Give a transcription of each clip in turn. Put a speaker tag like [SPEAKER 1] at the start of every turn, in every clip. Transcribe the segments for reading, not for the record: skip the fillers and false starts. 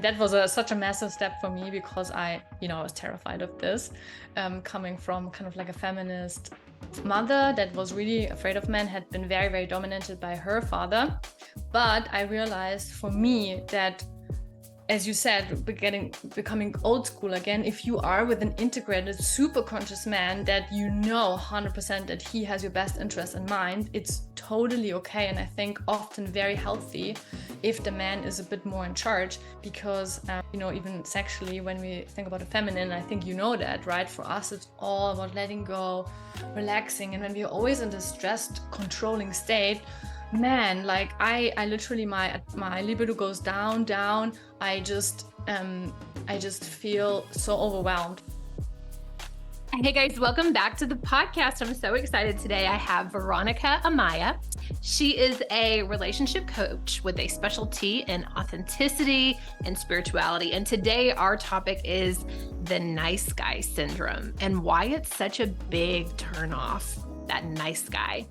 [SPEAKER 1] That was such a massive step for me because I was terrified of this, coming from kind of like a feminist mother that was really afraid of men, had been very, very dominated by her father. But I realized for me that, as you said, becoming old school again, if you are with an integrated, super conscious man that 100% that he has your best interest in mind, it's totally okay. And I think often very healthy if the man is a bit more in charge, because, even sexually, when we think about the feminine, I think that, right? For us, it's all about letting go, relaxing. And when we're always in this stressed, controlling state, man, like I literally, my libido goes down. I just feel so overwhelmed.
[SPEAKER 2] Hey guys, welcome back to the podcast. I'm so excited today. I have Veronika Amaya. She is a relationship coach with a specialty in authenticity and spirituality. And today our topic is the nice guy syndrome and why it's such a big turnoff, that nice guy.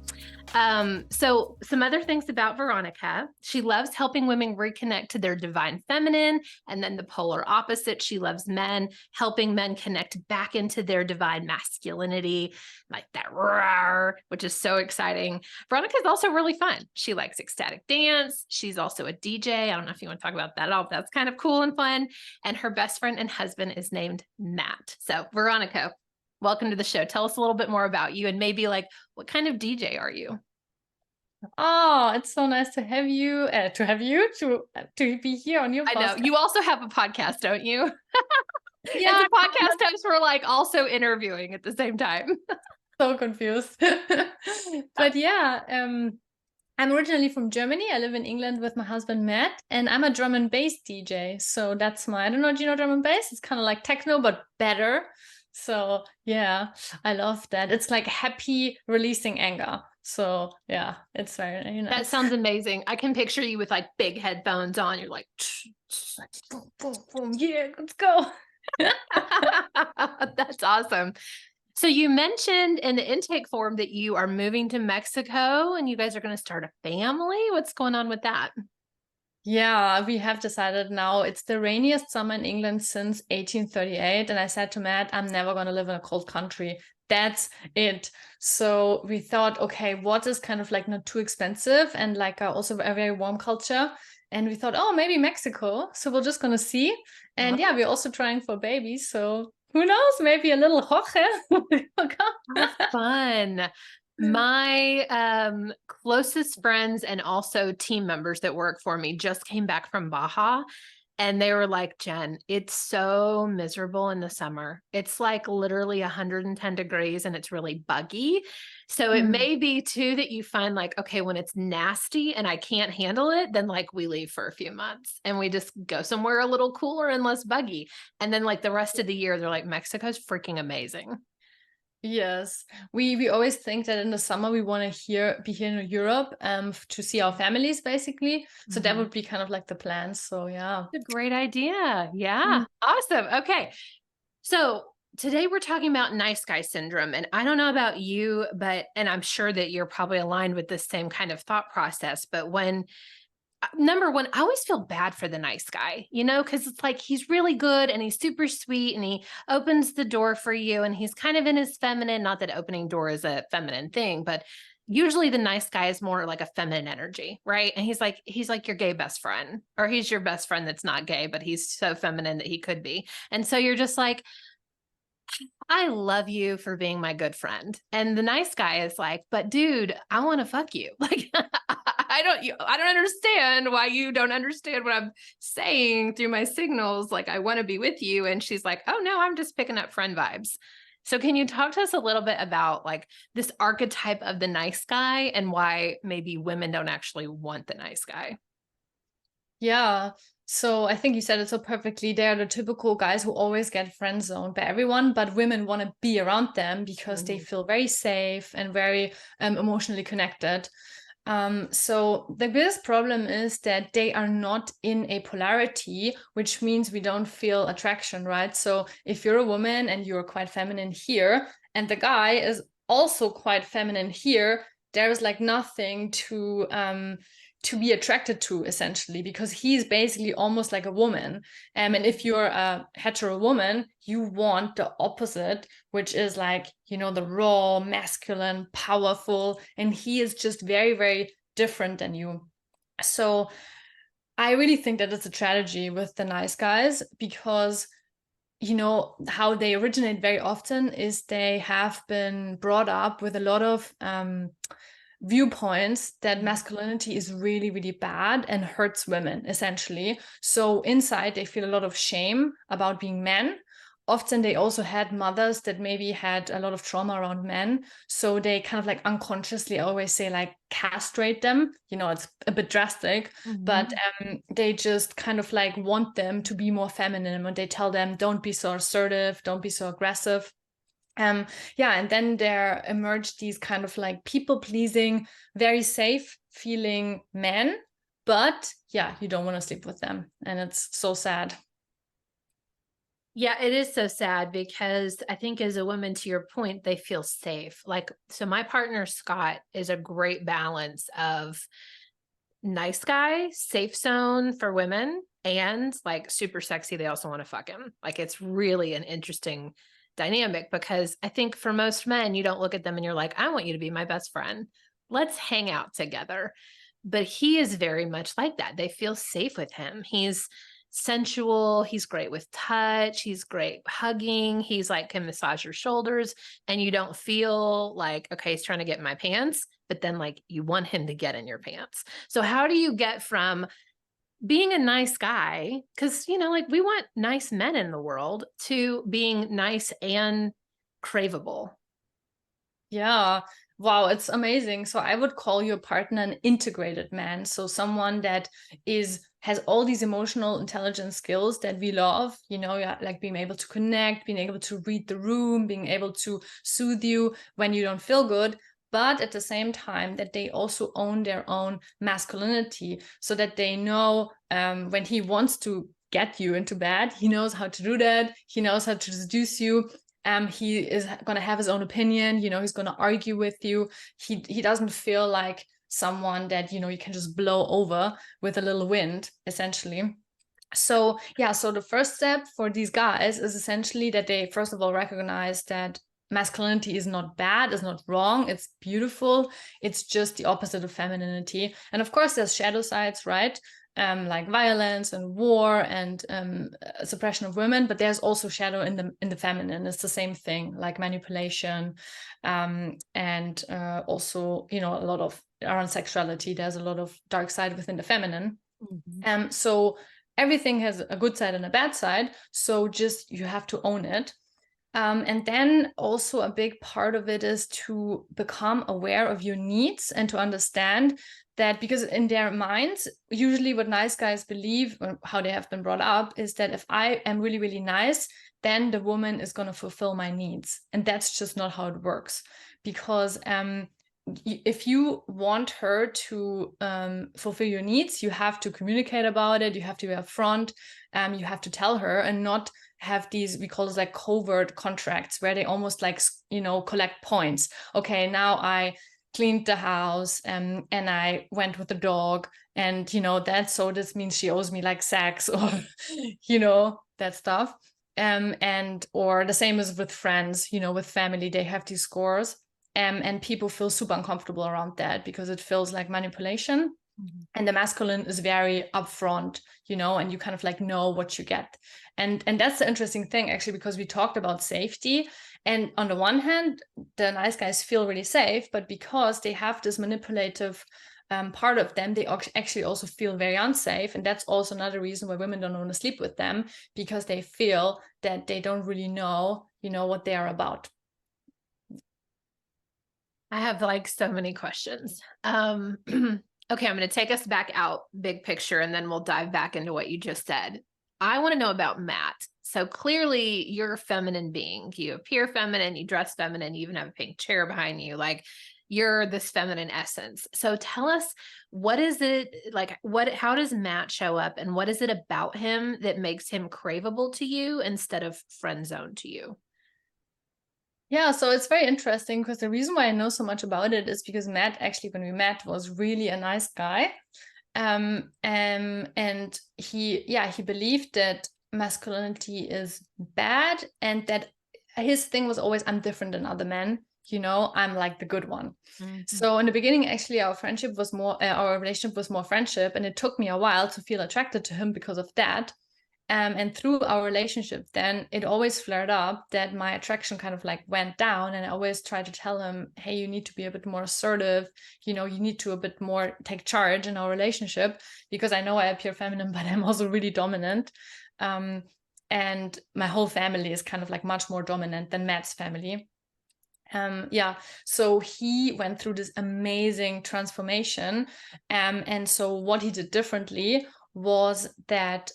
[SPEAKER 2] So some other things about Veronika: she loves helping women reconnect to their divine feminine, and then the polar opposite, she loves men, helping men connect back into their divine masculinity, like that roar, which is so exciting. Veronika is also really fun. She likes ecstatic dance. She's also a DJ. I don't know if you want to talk about that at all, but that's kind of cool and fun. And her best friend and husband is named Matt. So Veronika, welcome to the show. Tell us a little bit more about you, and maybe like, what kind of DJ are you?
[SPEAKER 1] Oh, it's so nice to have you, to be here on your podcast.
[SPEAKER 2] I know. You also have a podcast, don't you?
[SPEAKER 1] Yeah.
[SPEAKER 2] As a podcast host, we're like also interviewing at the same time.
[SPEAKER 1] So confused. But yeah, I'm originally from Germany. I live in England with my husband, Matt, and I'm a drum and bass DJ. So that's I don't know, do you know drum and bass? It's kind of like techno, but better. So yeah, I love that. It's like happy releasing anger. So yeah, it's very nice.
[SPEAKER 2] That sounds amazing. I can picture you with like big headphones on. You're like,
[SPEAKER 1] boom, boom, boom. Yeah, let's go.
[SPEAKER 2] That's awesome. So you mentioned in the intake form that you are moving to Mexico and you guys are going to start a family. What's going on with that?
[SPEAKER 1] Yeah, we have decided now it's the rainiest summer in England since 1838. And I said to Matt, I'm never going to live in a cold country. That's it. So we thought, okay, what is kind of like not too expensive and like also a very warm culture? And we thought, oh, maybe Mexico. So we're just going to see. And yeah, we're also trying for babies. So who knows? Maybe a little Jorge.
[SPEAKER 2] That's fun. My closest friends and also team members that work for me just came back from Baja, and they were like, Jen, it's so miserable in the summer. It's like literally 110 degrees and it's really buggy. So it may be too that you find like, okay, when it's nasty and I can't handle it, then like we leave for a few months and we just go somewhere a little cooler and less buggy. And then like the rest of the year, they're like, Mexico's freaking amazing.
[SPEAKER 1] Yes, we always think that in the summer we want to be here in Europe to see our families basically. So that would be kind of like the plan. So yeah.
[SPEAKER 2] That's a great idea. Yeah. Awesome. Okay. So today we're talking about nice guy syndrome. And I don't know about you, and I'm sure that you're probably aligned with this same kind of thought process, but number one, I always feel bad for the nice guy, because it's like he's really good and he's super sweet and he opens the door for you and he's kind of in his feminine, not that opening door is a feminine thing, but usually the nice guy is more like a feminine energy, right? And he's like your gay best friend, or he's your best friend that's not gay, but he's so feminine that he could be. And so you're just like, I love you for being my good friend. And the nice guy is like, but dude, I want to fuck you. Like, I don't understand why you don't understand what I'm saying through my signals. Like, I want to be with you. And she's like, oh no, I'm just picking up friend vibes. So can you talk to us a little bit about like this archetype of the nice guy and why maybe women don't actually want the nice guy?
[SPEAKER 1] Yeah. So I think you said it so perfectly. They are the typical guys who always get friend zoned by everyone, but women want to be around them because they feel very safe and very emotionally connected. So the biggest problem is that they are not in a polarity, which means we don't feel attraction, right? So if you're a woman and you're quite feminine here, and the guy is also quite feminine here, there is like nothing to to be attracted to, essentially, because he's basically almost like a woman. And if you're a hetero woman, you want the opposite, which is like, you know, the raw, masculine, powerful, and he is just very, very different than you. So I really think that it's a tragedy with the nice guys, because you know how they originate very often is they have been brought up with a lot of viewpoints that masculinity is really, really bad and hurts women, essentially. So inside, they feel a lot of shame about being men. Often they also had mothers that maybe had a lot of trauma around men. So they kind of like unconsciously always say like castrate them. You know, it's a bit drastic, but they just kind of like want them to be more feminine, and they tell them, don't be so assertive, don't be so aggressive. Yeah, and then there emerged these kind of like people-pleasing, very safe feeling men, but yeah, you don't want to sleep with them, and it's so sad.
[SPEAKER 2] Yeah, it is so sad, because I think as a woman, to your point, they feel safe. Like, so my partner, Scott, is a great balance of nice guy, safe zone for women, and like super sexy. They also want to fuck him. Like, it's really an interesting dynamic, because I think for most men, you don't look at them and you're like, I want you to be my best friend. Let's hang out together. But he is very much like that. They feel safe with him. He's sensual. He's great with touch. He's great hugging. He's like, can massage your shoulders, and you don't feel like, okay, he's trying to get in my pants, but then like you want him to get in your pants. So how do you get from being a nice guy, because, you know, like we want nice men in the world, to being nice and craveable?
[SPEAKER 1] Yeah. Wow, it's amazing. So I would call your partner an integrated man. So someone that has all these emotional intelligence skills that we love, you know, yeah, like being able to connect, being able to read the room, being able to soothe you when you don't feel good, but at the same time that they also own their own masculinity, so that they know when he wants to get you into bed, he knows how to do that. He knows how to seduce you. He is going to have his own opinion, you know, he's going to argue with you. He doesn't feel like someone that, you know, you can just blow over with a little wind, essentially. So yeah, so the first step for these guys is essentially that they first of all recognize that masculinity is not bad, is not wrong, it's beautiful, it's just the opposite of femininity. And of course there's shadow sides, right? Like violence and war and suppression of women, but there's also shadow in the feminine. It's the same thing, like manipulation, and also, you know, a lot of around sexuality. There's a lot of dark side within the feminine. So everything has a good side and a bad side. So just you have to own it. And then also a big part of it is to become aware of your needs and to understand that, because in their minds, usually what nice guys believe, or how they have been brought up, is that if I am really, really nice, then the woman is going to fulfill my needs. And that's just not how it works. Because if you want her to fulfill your needs, you have to communicate about it. You have to be upfront. You have to tell her, and not have these, we call this like covert contracts, where they almost like, you know, collect points. Okay, now I cleaned the house and I went with the dog, and you know that, so this means she owes me like sex, or you know, that stuff. And or the same as with friends, you know, with family, they have these scores. And people feel super uncomfortable around that, because it feels like manipulation. And the masculine is very upfront, you know, and you kind of like know what you get. And that's the interesting thing, actually, because we talked about safety. And on the one hand, the nice guys feel really safe, but because they have this manipulative part of them, they actually also feel very unsafe. And that's also another reason why women don't want to sleep with them, because they feel that they don't really know, you know, what they are about.
[SPEAKER 2] I have like so many questions. Okay, I'm going to take us back out big picture, and then we'll dive back into what you just said. I want to know about Matt. So clearly you're a feminine being. You appear feminine, you dress feminine, you even have a pink chair behind you. Like, you're this feminine essence. So tell us, what is it like, how does Matt show up, and what is it about him that makes him craveable to you instead of friend zone to you?
[SPEAKER 1] Yeah, so it's very interesting, because the reason why I know so much about it is because Matt, actually, when we met, was really a nice guy. And he believed that masculinity is bad, and that his thing was always, I'm different than other men. I'm like the good one.
[SPEAKER 2] Mhm.
[SPEAKER 1] So in the beginning, actually, our relationship was more friendship, and it took me a while to feel attracted to him because of that. And through our relationship, then it always flared up that my attraction kind of like went down, and I always tried to tell him, hey, you need to be a bit more assertive. You need to a bit more take charge in our relationship, because I know I appear feminine, but I'm also really dominant. And my whole family is kind of like much more dominant than Matt's family. So he went through this amazing transformation. And so what he did differently was that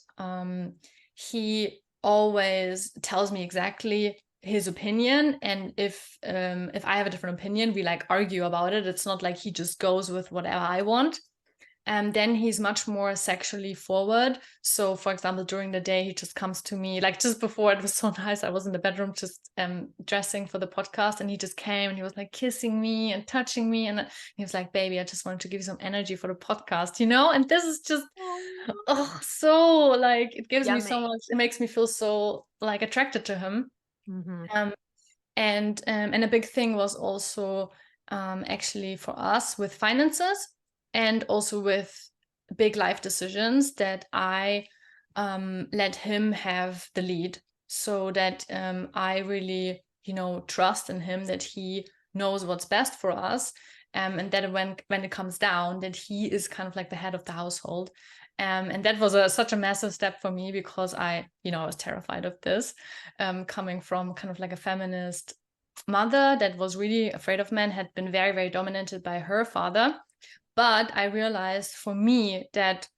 [SPEAKER 1] he always tells me exactly his opinion, and if I have a different opinion, we like argue about it. It's not like he just goes with whatever I want. And then he's much more sexually forward. So, for example, during the day, he just comes to me, like just before, it was so nice. I was in the bedroom just dressing for the podcast, and he just came and he was like kissing me and touching me. And he was like, baby, I just wanted to give you some energy for the podcast, And this is just, so like, it gives me so much, it makes me feel so like attracted to him.
[SPEAKER 2] Mm-hmm.
[SPEAKER 1] And a big thing was also actually for us with finances, and also with big life decisions, that I let him have the lead, so that I really, trust in him, that he knows what's best for us, and that when it comes down, that he is kind of like the head of the household. And that was such a massive step for me, because I was terrified of this, coming from kind of like a feminist mother that was really afraid of men, had been very, very dominated by her father. But I realized for me that,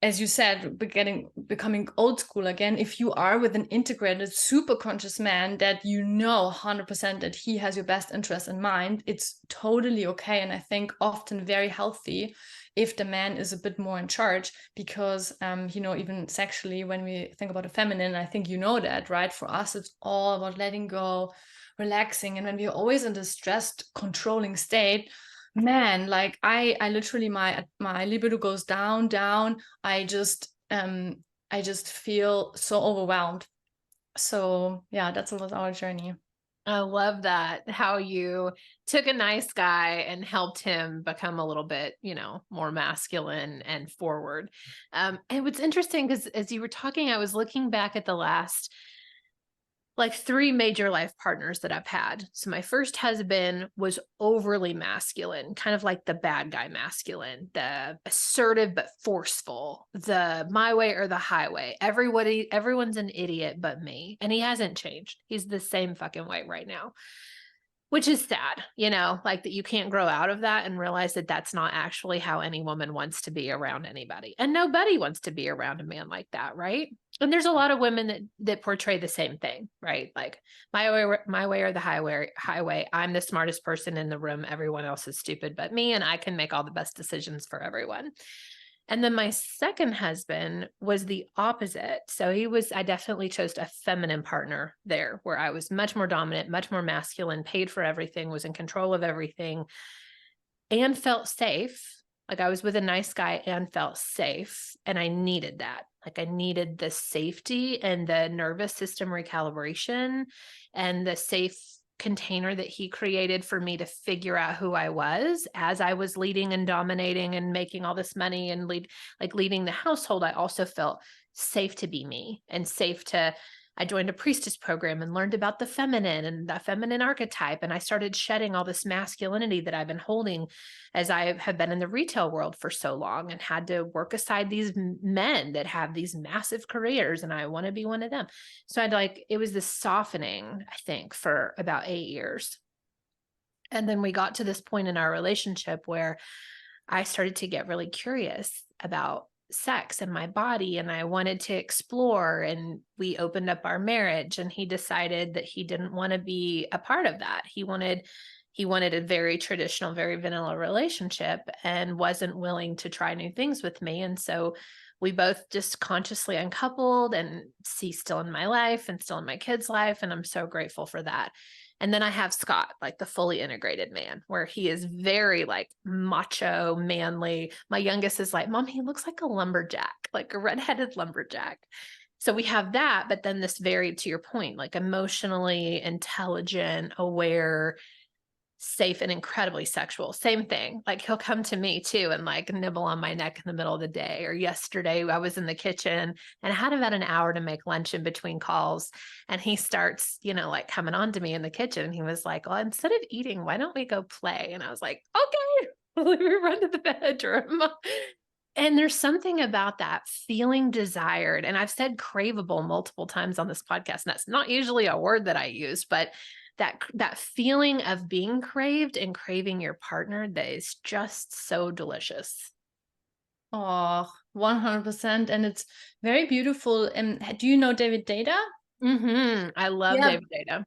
[SPEAKER 1] as you said, becoming old school again, if you are with an integrated, super conscious man that 100% that he has your best interest in mind, it's totally okay. And I think often very healthy if the man is a bit more in charge, because, even sexually, when we think about a feminine, I think that, right? For us, it's all about letting go, relaxing. And when we're always in this stressed, controlling state, man, like I literally, my libido goes down. I just feel so overwhelmed. So yeah, that was our journey.
[SPEAKER 2] I love that, how you took a nice guy and helped him become a little bit, more masculine and forward. And what's interesting, because as you were talking, I was looking back at the last like 3 major life partners that I've had. So my first husband was overly masculine, kind of like the bad guy masculine, the assertive but forceful, the my way or the highway. Everyone's an idiot but me. And he hasn't changed. He's the same fucking way right now. Which is sad, like that you can't grow out of that and realize that that's not actually how any woman wants to be around anybody. And nobody wants to be around a man like that, right? And there's a lot of women that portray the same thing, right? Like my way or the highway. I'm the smartest person in the room. Everyone else is stupid but me, and I can make all the best decisions for everyone. And then my second husband was the opposite. So I definitely chose a feminine partner there, where I was much more dominant, much more masculine, paid for everything, was in control of everything, and felt safe. Like I was with a nice guy and felt safe. And I needed that. Like I needed the safety and the nervous system recalibration and the safe container that he created for me to figure out who I was as I was leading and dominating and making all this money and leading the household. I also felt safe to be me and safe I joined a priestess program and learned about the feminine and the feminine archetype. And I started shedding all this masculinity that I've been holding as I have been in the retail world for so long, and had to work aside these men that have these massive careers. And I want to be one of them. So it was this softening, I think, for about 8 years. And then we got to this point in our relationship where I started to get really curious about sex and my body, and I wanted to explore, and we opened up our marriage, and he decided that he didn't want to be a part of that. He wanted a very traditional, very vanilla relationship, and wasn't willing to try new things with me. And so we both just consciously uncoupled, and he's still in my life and still in my kids' life. And I'm so grateful for that. And then I have Scott, like the fully integrated man, where he is very like macho, manly. My youngest is like, Mom, he looks like a lumberjack, like a redheaded lumberjack. So we have that, but then this very, to your point, like emotionally intelligent, aware, safe, and incredibly sexual. Same thing. Like he'll come to me too and like nibble on my neck in the middle of the day. Or yesterday I was in the kitchen and I had about an hour to make lunch in between calls. And he starts, like coming on to me in the kitchen. He was like, well, instead of eating, why don't we go play? And I was like, okay, we run to the bedroom. And there's something about that feeling desired. And I've said craveable multiple times on this podcast. And that's not usually a word that I use, but that feeling of being craved and craving your partner that is just so delicious.
[SPEAKER 1] Oh, 100%. And it's very beautiful. And do you know David Data?
[SPEAKER 2] I love David Data.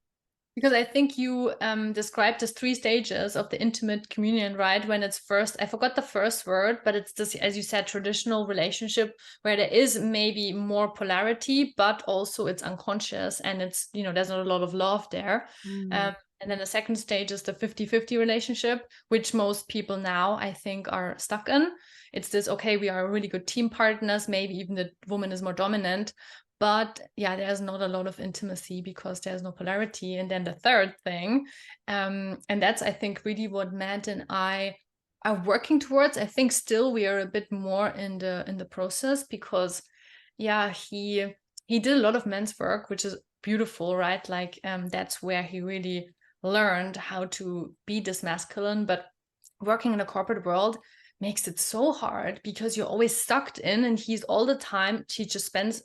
[SPEAKER 1] Because I think you described as 3 stages of the intimate communion, right? When it's first, I forgot the first word, but it's this, as you said, traditional relationship where there is maybe more polarity, but also it's unconscious and it's, there's not a lot of love there. And then the second stage is the 50-50 relationship, which most people now, I think, are stuck in. It's this, okay, we are really good team partners. Maybe even the woman is more dominant. But yeah, there's not a lot of intimacy because there's no polarity. And then the third thing, and that's, I think, really what Matt and I are working towards. I think still we are a bit more in the process because, yeah, he did a lot of men's work, which is beautiful, right? Like that's where he really learned how to be this masculine. But working in the corporate world makes it so hard because you're always sucked in, and he's all the time. He just spends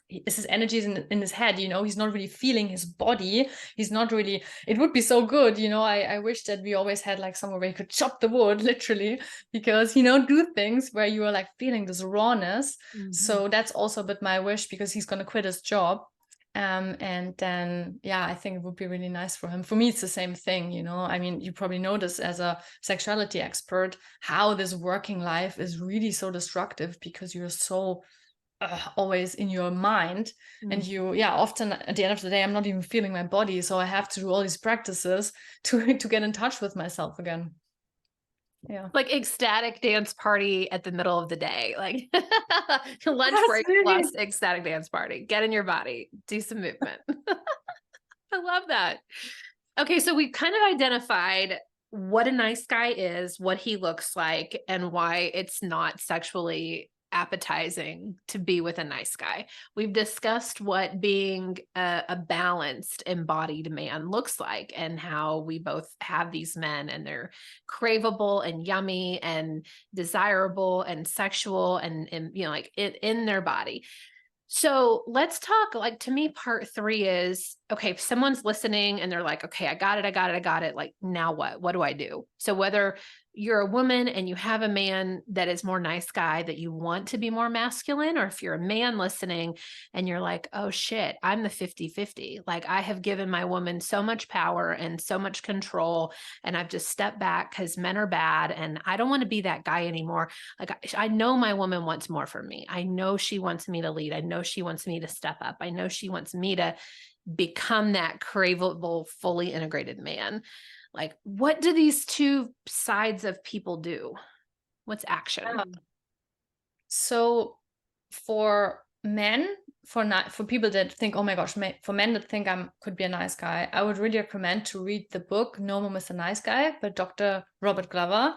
[SPEAKER 1] his energy is in his head, he's not really feeling his body. He's not really, it would be so good, I wish that we always had like somewhere where you could chop the wood literally, because do things where you are like feeling this rawness. So that's also a bit my wish, because he's going to quit his job. And then, yeah, I think it would be really nice for him. For me, it's the same thing, I mean, you probably know this as a sexuality expert, how this working life is really so destructive because you're so always in your mind. And you, often at the end of the day, I'm not even feeling my body. So I have to do all these practices to get in touch with myself again. Yeah.
[SPEAKER 2] Like ecstatic dance party at the middle of the day, like lunch break plus ecstatic dance party. Get in your body, do some movement. I love that. Okay. So we've kind of identified what a nice guy is, what he looks like, and why it's not sexually appetizing to be with a nice guy. We've discussed what being a balanced embodied man looks like, and how we both have these men and they're craveable and yummy and desirable and sexual and like in their body. So let's talk, like, to me, part 3 is, okay, if someone's listening and they're like, okay, I got it. Like, now what do I do? So whether you're a woman and you have a man that is more nice guy that you want to be more masculine, or if you're a man listening and you're like, oh shit, I'm the 50-50. Like, I have given my woman so much power and so much control, and I've just stepped back because men are bad and I don't want to be that guy anymore. Like, I know my woman wants more from me. I know she wants me to lead. I know she wants me to step up. I know she wants me to become that craveable, fully integrated man. Like, what do these two sides of people do? What's action?
[SPEAKER 1] So for men, for people that think, oh my gosh, for men that think I could be a nice guy, I would really recommend to read the book No More Mr. Nice Guy by Dr. Robert Glover.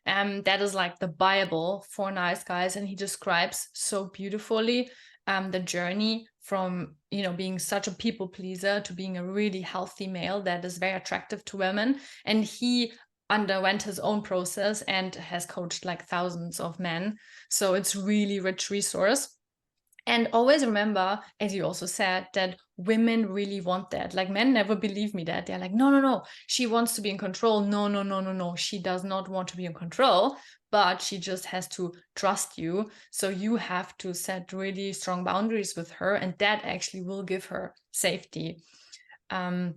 [SPEAKER 1] That is like the Bible for nice guys, and he describes so beautifully the journey from being such a people pleaser to being a really healthy male that is very attractive to women. And he underwent his own process and has coached like thousands of men. So it's really rich resource. And always remember, as you also said, that women really want that. Like, men never believe me that. They're like, no, she wants to be in control. No. She does not want to be in control, but she just has to trust you. So you have to set really strong boundaries with her, and that actually will give her safety. And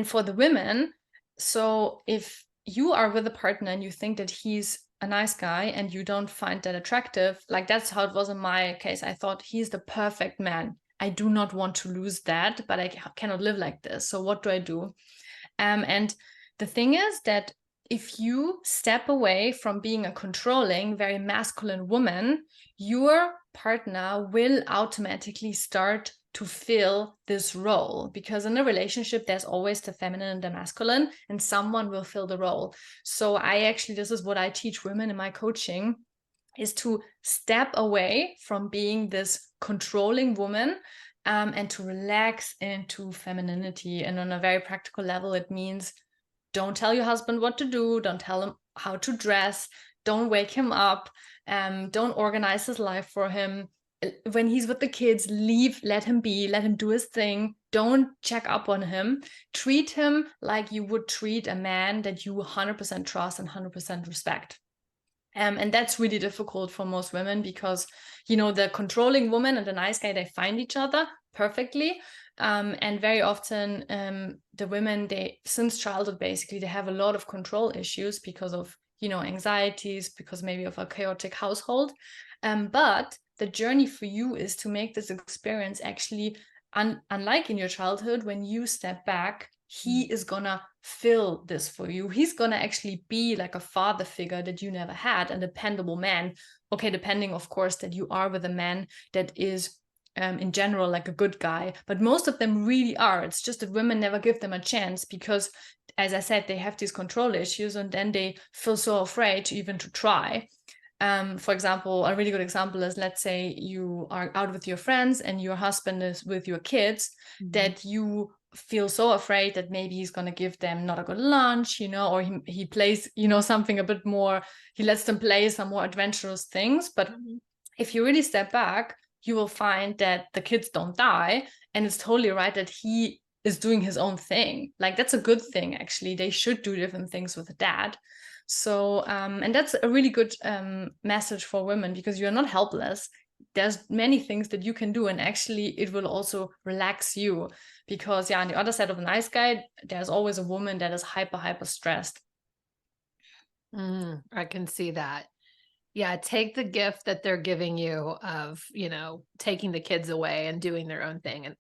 [SPEAKER 1] for the women, so if you are with a partner and you think that he's a nice guy and you don't find that attractive, like that's how it was in my case. I thought he's the perfect man. I do not want to lose that, but I cannot live like this. So what do I do? And the thing is that if you step away from being a controlling, very masculine woman, your partner will automatically start to fill this role, because in a relationship there's always the feminine and the masculine, and someone will fill the role. So this is what I teach women in my coaching, is to step away from being this controlling woman, and to relax into femininity. And on a very practical level, it means don't tell your husband what to do, don't tell him how to dress, don't wake him up, don't organize his life for him. When he's with the kids, leave, let him be, let him do his thing. Don't check up on him. Treat him like you would treat a man that you 100% trust and 100% respect. And that's really difficult for most women, because, the controlling woman and the nice guy, they find each other perfectly. And very often, the women, since childhood, basically, they have a lot of control issues because of, anxieties, because maybe of a chaotic household. But the journey for you is to make this experience actually, unlike in your childhood, when you step back, he is gonna fill this for you. He's gonna actually be like a father figure that you never had, a dependable man. Okay, depending, of course, that you are with a man that is, in general, like a good guy. But most of them really are. It's just that women never give them a chance because, as I said, they have these control issues, and then they feel so afraid to even to try. For example, a really good example is, let's say you are out with your friends and your husband is with your kids, that you feel so afraid that maybe he's going to give them not a good lunch, or he plays, something a bit more, he lets them play some more adventurous things. But if you really step back, you will find that the kids don't die, and it's totally right that he is doing his own thing. Like, that's a good thing, actually. They should do different things with a dad. So, and that's a really good message for women, because you're not helpless. There's many things that you can do, and actually it will also relax you, because on the other side of a nice guy, there's always a woman that is hyper stressed.
[SPEAKER 2] I can see that. Yeah, take the gift that they're giving you of, taking the kids away and doing their own thing. And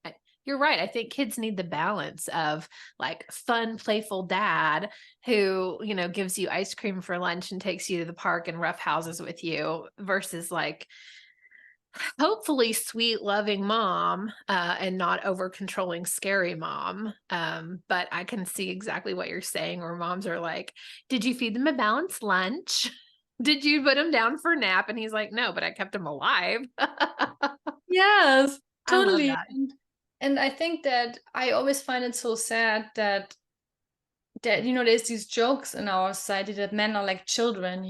[SPEAKER 2] you're right. I think kids need the balance of like fun, playful dad who, gives you ice cream for lunch and takes you to the park and rough houses with you, versus like hopefully sweet, loving mom, and not over controlling, scary mom. But I can see exactly what you're saying, where moms are like, did you feed them a balanced lunch? Did you put him down for a nap? And he's like, no, but I kept him alive.
[SPEAKER 1] Yes,
[SPEAKER 2] I love
[SPEAKER 1] totally.
[SPEAKER 2] that.
[SPEAKER 1] And I think that I always find it so sad that there's these jokes in our society that men are like children,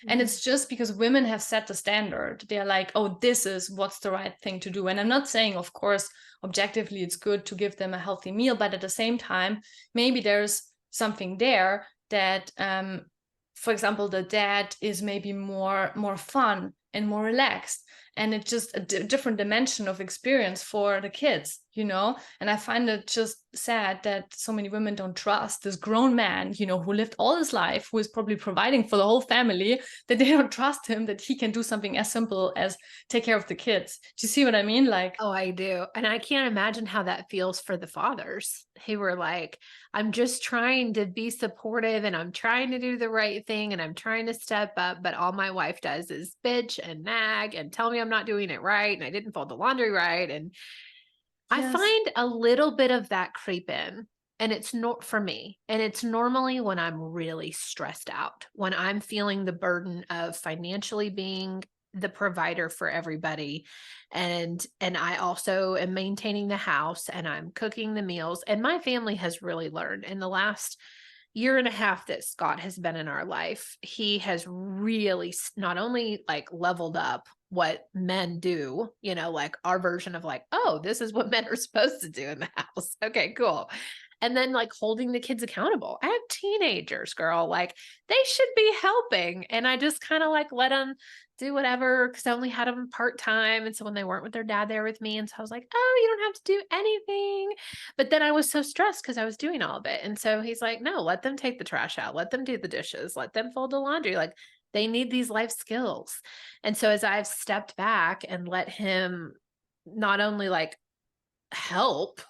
[SPEAKER 1] and it's just because women have set the standard. They're like, oh, this is what's the right thing to do. And I'm not saying, of course, objectively it's good to give them a healthy meal, but at the same time, maybe there's something there that, for example, the dad is maybe more fun and more relaxed, and it's just a different dimension of experience for the kids. And I find it just sad that so many women don't trust this grown man, who lived all his life, who is probably providing for the whole family, that they don't trust him, that he can do something as simple as take care of the kids. Do you see what I mean? Like,
[SPEAKER 2] oh, I do. And I can't imagine how that feels for the fathers who were like, I'm just trying to be supportive and I'm trying to do the right thing and I'm trying to step up, but all my wife does is bitch and nag and tell me I'm not doing it right and I didn't fold the laundry right. And I
[SPEAKER 1] yes.
[SPEAKER 2] find a little bit of that creep in, and it's not for me. And it's normally when I'm really stressed out, when I'm feeling the burden of financially being the provider for everybody. And I also am maintaining the house and I'm cooking the meals. And my family has really learned in the last year and a half that Scott has been in our life, he has really not only like leveled up what men do, like our version of like, oh, this is what men are supposed to do in the house. Okay, cool. And then like holding the kids accountable. I have teenagers, girl, like they should be helping. And I just kind of like let them do whatever, because I only had them part-time. And so when they weren't with their dad, they were with me. And so I was like, oh, you don't have to do anything. But then I was so stressed because I was doing all of it. And so he's like, no, let them take the trash out. Let them do the dishes. Let them fold the laundry. Like they need these life skills. And so as I've stepped back and let him not only like help,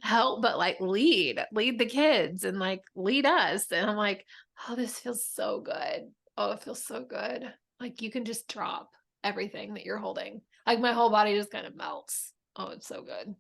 [SPEAKER 2] help, but like lead the kids and like lead us. And I'm like, oh, this feels so good. Oh, it feels so good. Like you can just drop everything that you're holding. Like my whole body just kind of melts. Oh, it's so good.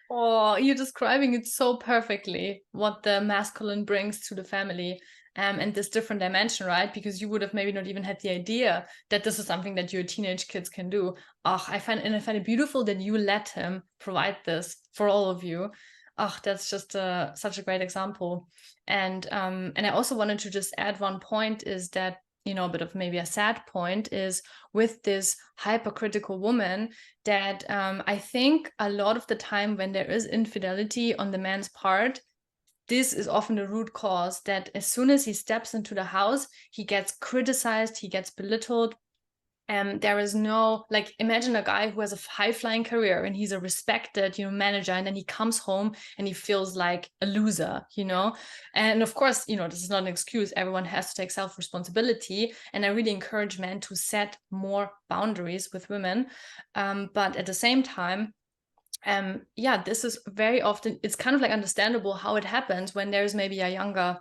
[SPEAKER 1] Oh, you're describing it so perfectly, what the masculine brings to the family, and this different dimension, right? Because you would have maybe not even had the idea that this is something that your teenage kids can do. Oh, I find it beautiful that you let him provide this for all of you. Oh, that's just such a great example. And I also wanted to just add one point is that, a bit of maybe a sad point is with this hypercritical woman that I think a lot of the time when there is infidelity on the man's part, this is often the root cause, that as soon as he steps into the house, he gets criticized, he gets belittled. There is no, like, imagine a guy who has a high flying career and he's a respected, manager, and then he comes home and he feels like a loser. And of course, this is not an excuse. Everyone has to take self responsibility. And I really encourage men to set more boundaries with women. But at the same time, this is very often, it's kind of like understandable how it happens when there's maybe a younger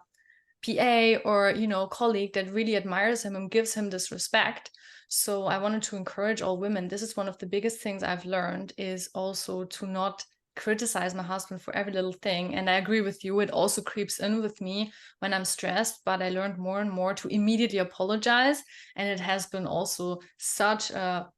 [SPEAKER 1] PA or, colleague that really admires him and gives him this respect. So I wanted to encourage all women. This is one of the biggest things I've learned, is also to not criticize my husband for every little thing. And I agree with you. It also creeps in with me when I'm stressed, but I learned more and more to immediately apologize. And it has been also such a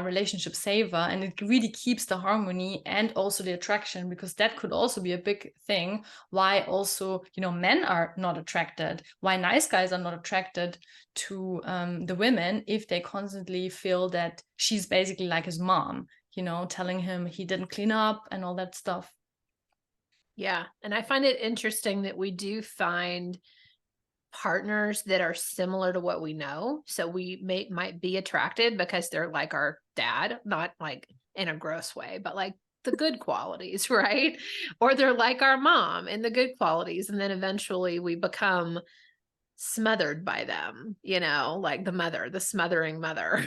[SPEAKER 1] relationship saver, and it really keeps the harmony and also the attraction, because that could also be a big thing why also, men are not attracted, why nice guys are not attracted to the women, if they constantly feel that she's basically like his mom, telling him he didn't clean up and all that stuff.
[SPEAKER 2] Yeah. And I find it interesting that we do find partners that are similar to what we know. So we might be attracted because they're like our dad, not like in a gross way, but like the good qualities, right? Or they're like our mom in the good qualities. And then eventually we become smothered by them, like the smothering mother.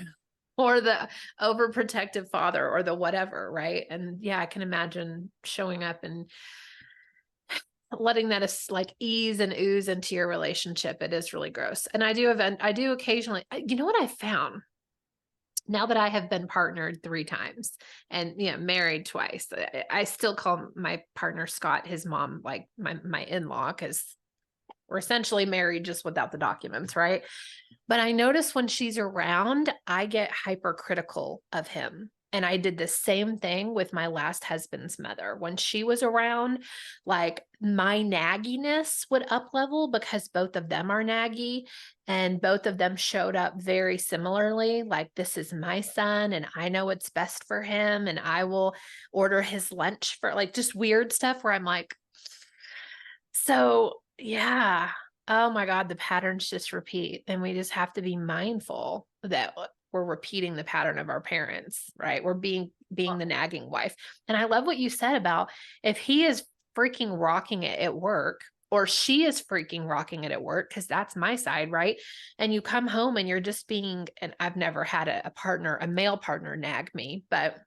[SPEAKER 2] Or the overprotective father, or the whatever, right? And yeah, I can imagine showing up and letting that like ease and ooze into your relationship. It is really gross. And I do occasionally, you know what I found? Now that I have been partnered 3 times and married twice, I still call my partner Scott his mom, like my in-law, because we're essentially married just without the documents, right? But I notice when she's around, I get hypercritical of him. And I did the same thing with my last husband's mother. When she was around, like my nagginess would up level because both of them are naggy, and both of them showed up very similarly. Like, this is my son and I know what's best for him, and I will order his lunch for, like, just weird stuff where I'm like, so yeah. Oh my God, the patterns just repeat. And we just have to be mindful that we're repeating the pattern of our parents, right? We're being the nagging wife. And I love what you said about, if he is freaking rocking it at work, or she is freaking rocking it at work, because that's my side, right? And you come home and you're just being, and I've never had a male partner nag me, but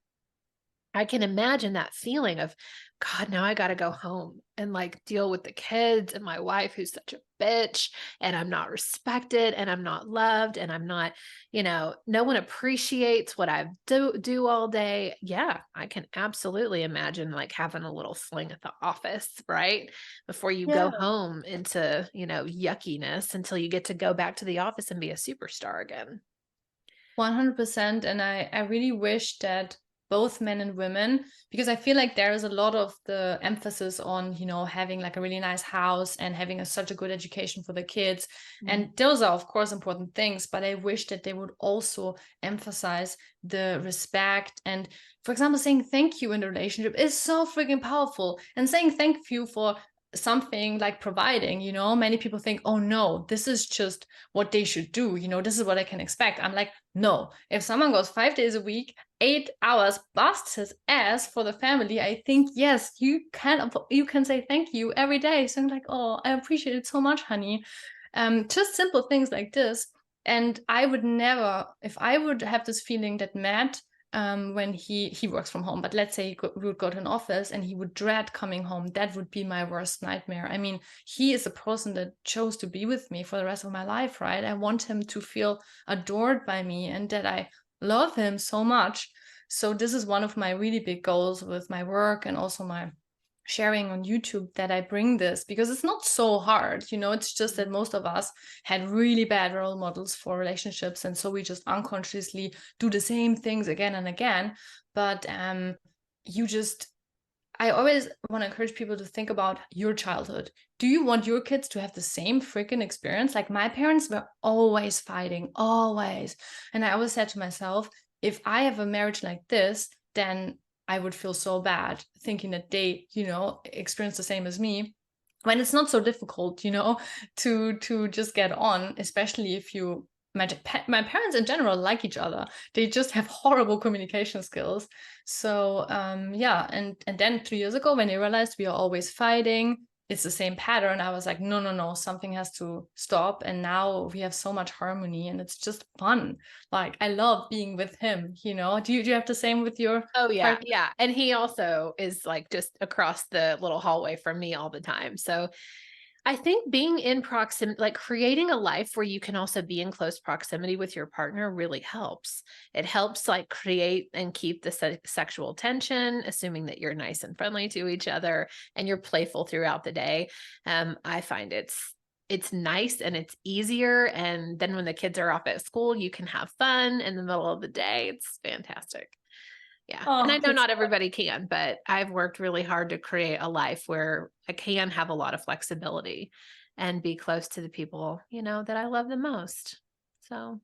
[SPEAKER 2] I can imagine that feeling of, God, now I got to go home and like deal with the kids and my wife who's such a bitch, and I'm not respected and I'm not loved and I'm not, no one appreciates what I do all day. Yeah, I can absolutely imagine like having a little fling at the office, right? Before you go home into, yuckiness, until you get to go back to the office and be a superstar again.
[SPEAKER 1] 100%. And I really wish that both men and women, because I feel like there is a lot of the emphasis on, having like a really nice house and having such a good education for the kids. And those are, of course, important things, but I wish that they would also emphasize the respect. And for example, saying thank you in the relationship is so freaking powerful. And saying thank you for something like providing, many people think, oh no, this is just what they should do, this is what I can expect. I'm like, no, if someone goes 5 days a week, 8 hours, busts his ass for the family, I think, yes, you can say thank you every day. So I'm like, oh, I appreciate it so much, honey. Just simple things like this. And I would never, if I would have this feeling that Matt when he works from home, but let's say we would go to an office and he would dread coming home. That would be my worst nightmare. I mean, he is a person that chose to be with me for the rest of my life, right? I want him to feel adored by me and that I love him so much. So this is one of my really big goals with my work and also my sharing on YouTube, that I bring this, because it's not so hard, it's just that most of us had really bad role models for relationships, and so we just unconsciously do the same things again and again. But I always want to encourage people to think about your childhood. Do you want your kids to have the same freaking experience? Like, my parents were always fighting, always. And I always said to myself, if I have a marriage like this, then I would feel so bad thinking that they, experience the same as me, when it's not so difficult, to just get on, especially if my parents in general like each other. They just have horrible communication skills. So and then 3 years ago, when they realized we are always fighting, it's the same pattern, I was like, no, something has to stop. And now we have so much harmony and it's just fun. Like, I love being with him, do you have the same with your
[SPEAKER 2] yeah.
[SPEAKER 1] partner?
[SPEAKER 2] Yeah. And he also is like just across the little hallway from me all the time. So I think being in proximity, like creating a life where you can also be in close proximity with your partner, really helps. It helps like create and keep the sexual tension, assuming that you're nice and friendly to each other and you're playful throughout the day. I find it's nice and it's easier. And then when the kids are off at school, you can have fun in the middle of the day. It's fantastic. Yeah. And I know not everybody can, but I've worked really hard to create a life where I can have a lot of flexibility and be close to the people, that I love the most. So,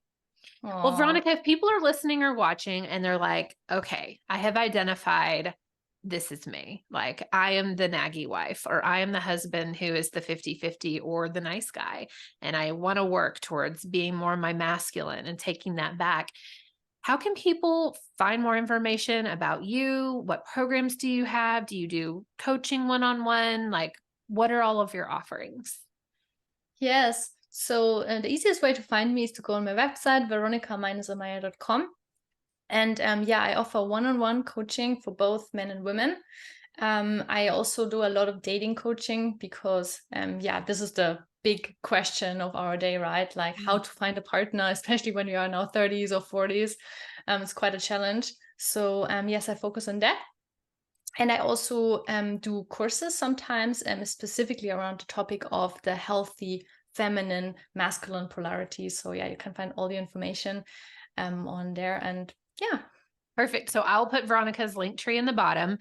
[SPEAKER 2] well, Veronika, if people are listening or watching and they're like, okay, I have identified this is me. Like, I am the naggy wife, or I am the husband who is the 50-50 or the nice guy. And I want to work towards being more my masculine and taking that back. How can people find more information about you? What programs do you have? Do you do coaching one-on-one? Like, what are all of your offerings?
[SPEAKER 1] Yes. So the easiest way to find me is to go on my website, veronika-amaya.com. And I offer one-on-one coaching for both men and women. I also do a lot of dating coaching because, this is the big question of our day, right? Like, how to find a partner, especially when you are now 30s or 40s. It's quite a challenge. So yes, I focus on that. And I also do courses sometimes, specifically around the topic of the healthy feminine masculine polarity. So yeah, you can find all the information on there. And yeah.
[SPEAKER 2] Perfect. So I'll put Veronika's link tree in the bottom.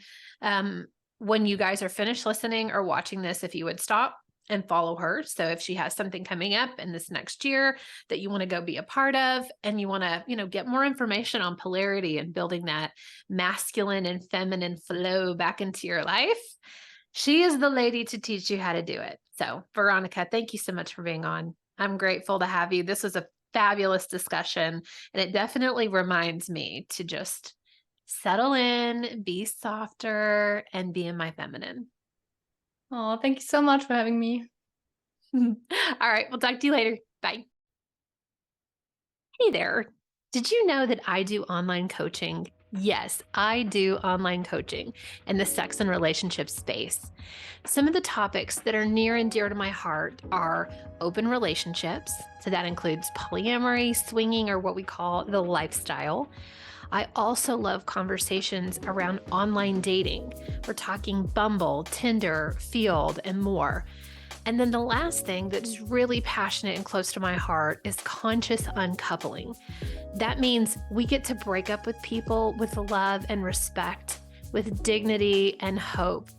[SPEAKER 2] When you guys are finished listening or watching this, if you would stop and follow her. So if she has something coming up in this next year that you want to go be a part of, and you want to, get more information on polarity and building that masculine and feminine flow back into your life, she is the lady to teach you how to do it. So Veronika, thank you so much for being on. I'm grateful to have you. This was a fabulous discussion. And it definitely reminds me to just settle in, be softer, and be in my feminine.
[SPEAKER 1] Oh, thank you so much for having me.
[SPEAKER 2] All right. We'll talk to you later. Bye. Hey there. Did you know that I do online coaching? Yes, I do online coaching in the sex and relationship space. Some of the topics that are near and dear to my heart are open relationships. So that includes polyamory, swinging, or what we call the lifestyle. I also love conversations around online dating. We're talking Bumble, Tinder, Field, and more. And then the last thing that's really passionate and close to my heart is conscious uncoupling. That means we get to break up with people with love and respect, with dignity and hope.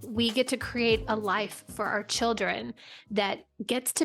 [SPEAKER 2] We get to create a life for our children that gets to be